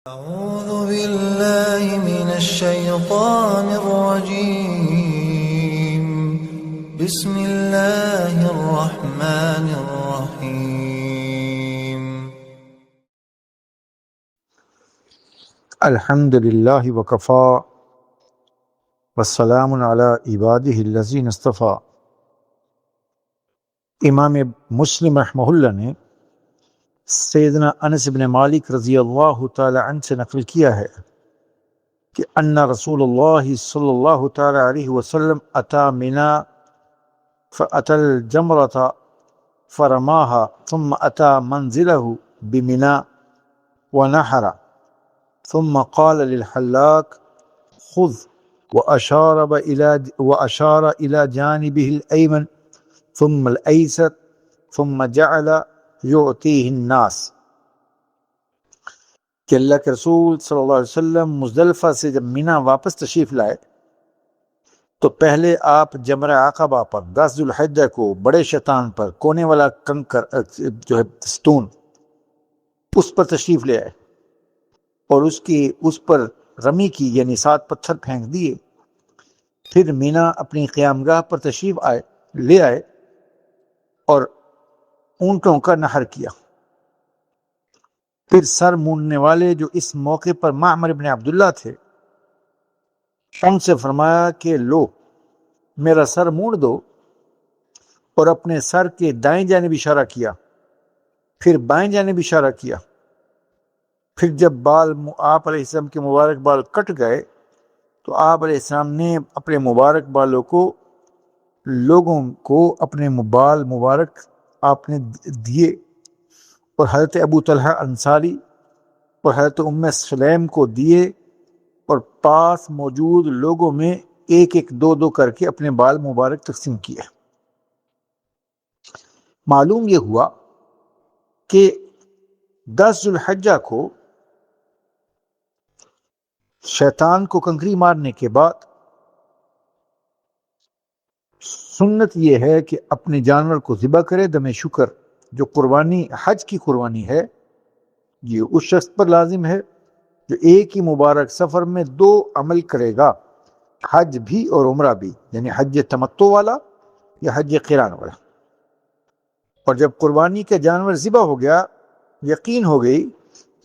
أعوذ بالله من الشيطان الرجيم. بسم الله الرحمن الرحيم. الحمد للہ وکفا والسلام علی عبادہ الذین اصطفیٰ۔ امام مسلم رحمہ اللہ نے سیدنا انس بن مالک رضی اللہ تعالی عنہ سے نقل کیا ہے کہ ان رسول اللہ صلی اللہ تعالی علیہ وسلم اتا منا فأتى الجمرة فرماها ثم أتى منزله بمنا ونحر ثم قال للحلاق خذ وأشار إلى جانبه الأيمن ثم الأيسر ثم جعل يعطيه الناس۔ کہ اللہ کے رسول صلی اللہ علیہ وسلم مزدلفہ سے جب مینا واپس تشریف لائے تو پہلے آپ جمرہ عقبہ پر 10 ذو الحجہ کو بڑے شیطان پر کونے والا کنکر جو ہے ستون اس پر تشریف لے آئے اور اس پر رمی کی یعنی 7 پتھر پھینک دیے۔ پھر مینا اپنی قیام گاہ پر تشریف لے آئے اور اونٹوں کا نحر کیا۔ پھر سر مونڈنے والے جو اس موقع پر معمر بن عبداللہ تھے ان سے فرمایا کہ لو میرا سر مونڈ دو، اور اپنے سر کے دائیں جانب اشارہ کیا، پھر بائیں جانب اشارہ کیا۔ پھر جب آپ علیہ السلام کے مبارک بال کٹ گئے تو آپ علیہ السلام نے اپنے مبارک بالوں کو لوگوں کو اپنے بال مبارک آپ نے دیے، اور حضرت ابو طلحہ انصاری اور حضرت ام سلیم کو دیے، اور پاس موجود لوگوں میں ایک ایک دو دو کر کے اپنے بال مبارک تقسیم کیے۔ معلوم یہ ہوا کہ 10 ذو الحجہ کو شیطان کو کنکری مارنے کے بعد سنت یہ ہے کہ اپنے جانور کو ذبح کرے۔ دم شکر جو قربانی حج کی قربانی ہے یہ اس شخص پر لازم ہے جو ایک ہی مبارک سفر میں 2 عمل کرے گا، حج بھی اور عمرہ بھی، یعنی حج تمتع والا یا حج قران والا۔ اور جب قربانی کا جانور ذبح ہو گیا، یقین ہو گئی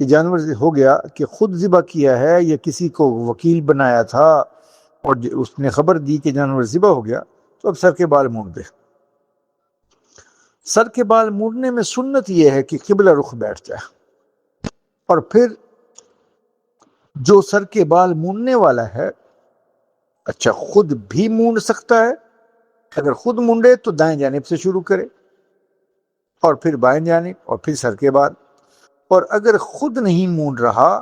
کہ جانور ہو گیا کہ خود ذبح کیا ہے یا کسی کو وکیل بنایا تھا اور اس نے خبر دی کہ جانور ذبح ہو گیا، تو اب سر کے بال مونڈ دے۔ سر کے بال مونڈنے میں سنت یہ ہے کہ قبلہ رخ بیٹھ جائے، اور پھر جو سر کے بال مونڈنے والا ہے اچھا خود بھی مونڈ سکتا ہے۔ اگر خود مونڈے تو دائیں جانب سے شروع کرے اور پھر بائیں جانب اور پھر سر کے بال، اور اگر خود نہیں مونڈ رہا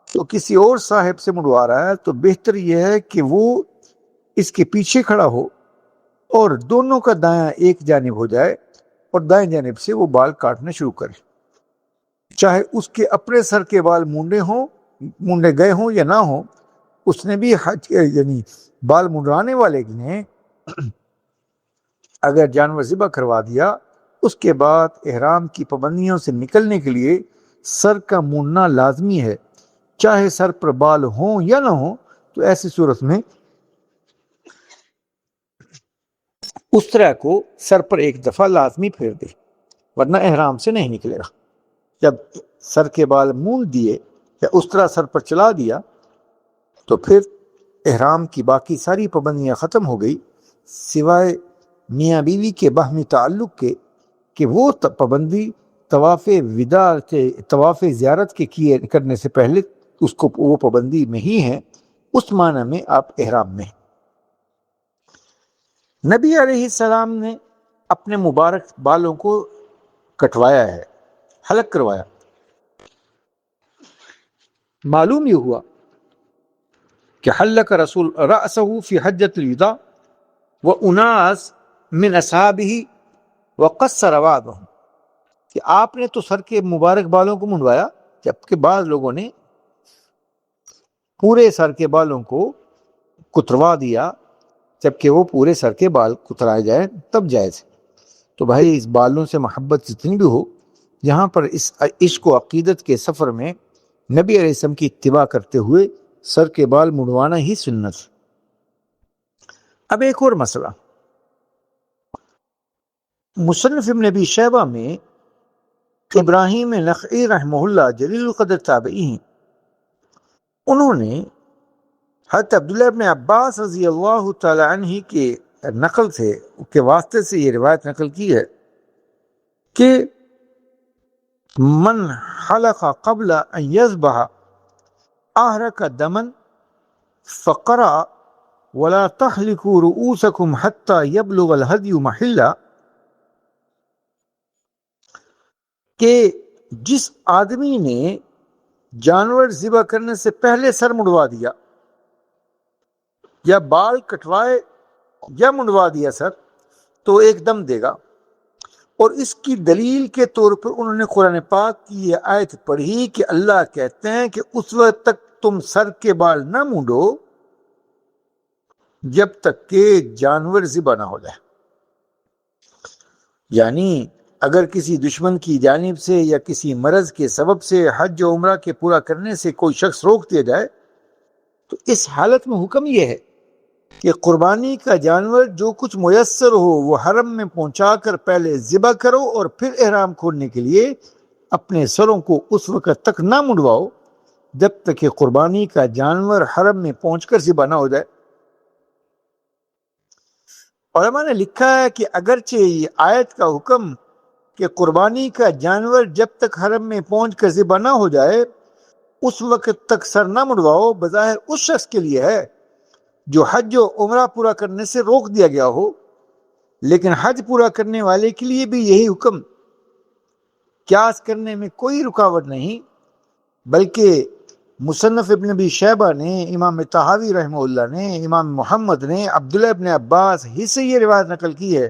تو کسی اور صاحب سے مونڈوا رہا ہے تو بہتر یہ ہے کہ وہ اس کے پیچھے کھڑا ہو اور دونوں کا دایاں ایک جانب ہو جائے اور دائیں جانب سے وہ بال کاٹنا شروع کرے، چاہے اس کے اپنے سر کے بال مونڈے گئے ہوں یا نہ ہوں۔ اس نے بھی حج یعنی بال منڈوانے والے نے اگر جانور ذبح کروا دیا، اس کے بعد احرام کی پابندیوں سے نکلنے کے لیے سر کا مونڈنا لازمی ہے، چاہے سر پر بال ہوں یا نہ ہوں۔ تو ایسی صورت میں اس طرح کو سر پر ایک دفعہ لازمی پھیر دے، ورنہ احرام سے نہیں نکلے گا۔ جب سر کے بال مونڈ دیے یا اس طرح سر پر چلا دیا تو پھر احرام کی باقی ساری پابندیاں ختم ہو گئی، سوائے میاں بیوی کے باہمی تعلق کے کہ وہ پابندی طواف وداع طواف زیارت کے کرنے سے پہلے اس کو وہ پابندی میں ہی ہے، اس معنی میں آپ احرام میں۔ نبی علیہ السلام نے اپنے مبارک بالوں کو کٹوایا ہے، حلق کروایا۔ معلوم یہ ہوا کہ حلق رسول رأسه فی حجۃ الوداع واناس من اصحابہ وقصر بعضهم، کہ آپ نے تو سر کے مبارک بالوں کو منڈوایا، جبکہ بعض لوگوں نے پورے سر کے بالوں کو کتروا دیا، جبکہ وہ پورے سر کے بال کترائے جائیں تب جائز ہے۔ تو بھائی اس بالوں سے محبت جتنی بھی ہو، یہاں پر اس عشق و عقیدت کے سفر میں نبی علیہ السلام کی اتباع کرتے ہوئے سر کے بال منڈوانا ہی سنت۔ اب ایک اور مسئلہ، مصنف ابن ابی شیبہ میں ابراہیم نخعی رحمہ اللہ جلیل القدر تابعی ہیں، انہوں نے حضرت عبداللہ ابن عباس رضی اللہ تعالی عنہ کے نقل سے کے واسطے سے یہ روایت نقل کی ہے کہ من حلق قبل ان یذبح احرق دما فقرأ ولا تحلقوا رؤوسكم حتى يبلغ الهدي محلہ، کہ جس آدمی نے جانور ذبح کرنے سے پہلے سر منڈوا دیا یا بال کٹوائے یا منڈوا دیا سر تو ایک دم دے گا۔ اور اس کی دلیل کے طور پر انہوں نے قرآن پاک کی یہ آیت پڑھی کہ اللہ کہتے ہیں کہ اس وقت تک تم سر کے بال نہ مونڈو جب تک کہ جانور ذبح نہ ہو جائے۔ یعنی اگر کسی دشمن کی جانب سے یا کسی مرض کے سبب سے حج و عمرہ کے پورا کرنے سے کوئی شخص روک دیا جائے تو اس حالت میں حکم یہ ہے کہ قربانی کا جانور جو کچھ میسر ہو وہ حرم میں پہنچا کر پہلے ذبح کرو اور پھر احرام کھولنے کے لیے اپنے سروں کو اس وقت تک نہ منڈواؤ جب تک کہ قربانی کا جانور حرم میں پہنچ کر ذبح نہ ہو جائے۔ علماء نے لکھا ہے کہ اگرچہ یہ آیت کا حکم کہ قربانی کا جانور جب تک حرم میں پہنچ کر ذبح نہ ہو جائے اس وقت تک سر نہ منڈواؤ بظاہر اس شخص کے لیے ہے جو حج و عمرہ پورا کرنے سے روک دیا گیا ہو، لیکن حج پورا کرنے والے کے لیے بھی یہی حکم، قیاس کرنے میں کوئی رکاوٹ نہیں، بلکہ مصنف ابن ابی شیبہ نے، امام طحاوی رحمہ اللہ نے، امام محمد نے عبداللہ ابن عباس ہی سے یہ روایت نقل کی ہے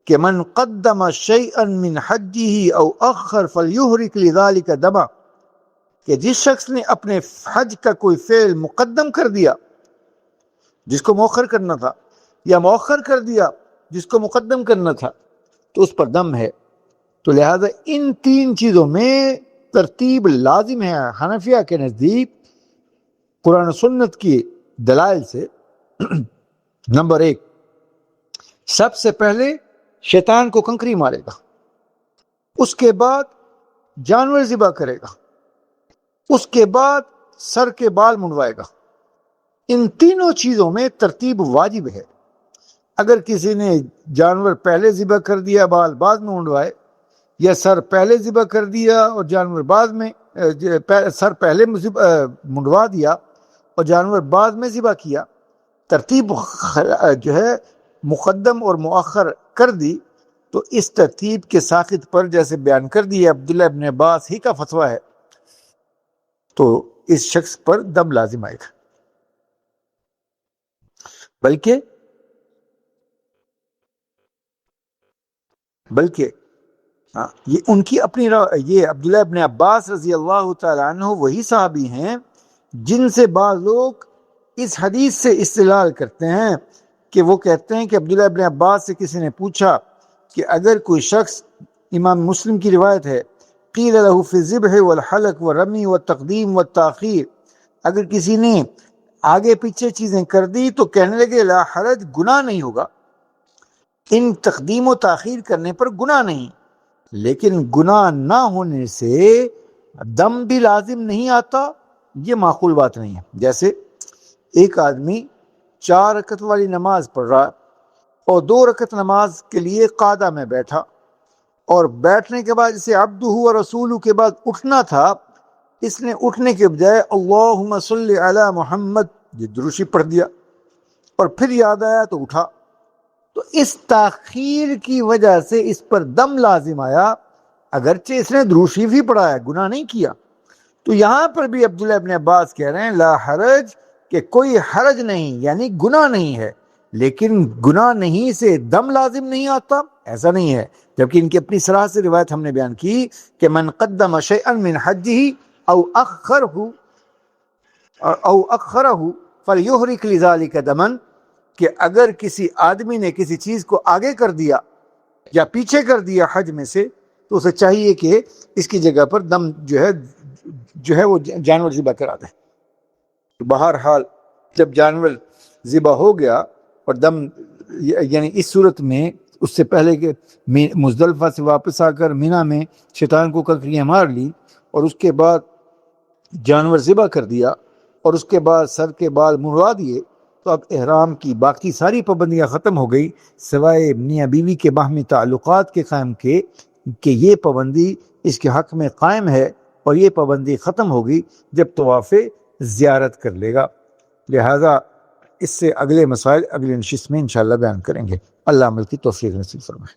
کہ من قدم شیئا من حجہ او اخر فلیحرق لذلک دما، کہ جس شخص نے اپنے حج کا کوئی فعل مقدم کر دیا جس کو مؤخر کرنا تھا یا مؤخر کر دیا جس کو مقدم کرنا تھا تو اس پر دم ہے۔ تو لہذا ان تین چیزوں میں ترتیب لازم ہے حنفیہ کے نزدیک قرآن و سنت کی دلائل سے۔ نمبر ایک، سب سے پہلے شیطان کو کنکری مارے گا، اس کے بعد جانور ذبح کرے گا، اس کے بعد سر کے بال منڈوائے گا۔ ان تینوں چیزوں میں ترتیب واجب ہے۔ اگر کسی نے جانور پہلے ذبح کر دیا بال بعد میں منڈوائے، یا سر پہلے ذبح کر دیا اور جانور بعد میں، سر پہلے منڈوا دیا اور جانور بعد میں ذبح کیا، ترتیب جو ہے مقدم اور مؤخر کر دی، تو اس ترتیب کے ساقط پر جیسے بیان کر دیا عبداللہ ابن عباس ہی کا فتویٰ ہے، تو اس شخص پر دم لازم آئے گا۔ بلکہ یہ ان کی اپنی یہ عبداللہ ابن عباس رضی اللہ تعالی عنہ وہی صحابی ہیں جن سے بعض لوگ اس حدیث سے استدلال کرتے ہیں کہ وہ کہتے ہیں کہ عبداللہ ابن عباس سے کسی نے پوچھا کہ اگر کوئی شخص، امام مسلم کی روایت ہے، قیل له فی الذبح والحلق والرمی والتقدیم والتاخیر، اگر کسی نے آگے پیچھے چیزیں کر دی تو کہنے لگے لا حرج، گناہ نہیں ہوگا، ان تقدیم و تاخیر کرنے پر گناہ نہیں، لیکن گناہ نہ ہونے سے دم بھی لازم نہیں آتا، یہ معقول بات نہیں ہے۔ جیسے ایک آدمی 4 رکعت والی نماز پڑھ رہا اور 2 رکعت نماز کے لیے قاعدہ میں بیٹھا، اور بیٹھنے کے بعد اسے عبدہ و رسولہ کے بعد اٹھنا تھا، اس نے اٹھنے کے بجائے اللہم صلی علی محمد یہ دروشی پڑھ دیا، اور پھر یاد آیا تو اٹھا، تو اس تاخیر کی وجہ سے اس پر دم لازم آیا، اگرچہ اس نے دروشی بھی پڑھا ہے، گناہ نہیں کیا۔ تو یہاں پر بھی عبداللہ ابن عباس کہہ رہے ہیں لا حرج، کہ کوئی حرج نہیں، یعنی گناہ نہیں ہے، لیکن گناہ نہیں سے دم لازم نہیں آتا، ایسا نہیں ہے، جبکہ ان کی اپنی صراحت سے روایت ہم نے بیان کی کہ من قدم شیئا من حجہ او اخرہ فلیحرق لذلک دما، کہ اگر کسی آدمی نے کسی چیز کو آگے کر دیا یا پیچھے کر دیا حج میں سے، تو اسے چاہیے کہ اس کی جگہ پر دم جو ہے جو ہے وہ جانور ذبح کرا دیں. بہرحال جب جانور ذبح ہو گیا اور دم، یعنی اس صورت میں اس سے پہلے کہ مزدلفہ سے واپس آ کر مینا میں شیطان کو کنکریاں مار لی اور اس کے بعد جانور ذبح کر دیا اور اس کے بعد سر کے بال منڈوا دیے، تو اب احرام کی باقی ساری پابندیاں ختم ہو گئی سوائے میاں بیوی کے باہمی تعلقات کے قائم کے، کہ یہ پابندی اس کے حق میں قائم ہے اور یہ پابندی ختم ہوگی جب طواف زیارت کر لے گا. لہذا اس سے اگلے مسائل اگلے نشست میں انشاءاللہ بیان کریں گے. اللہ عمل کی توفیق نصیب فرمائے.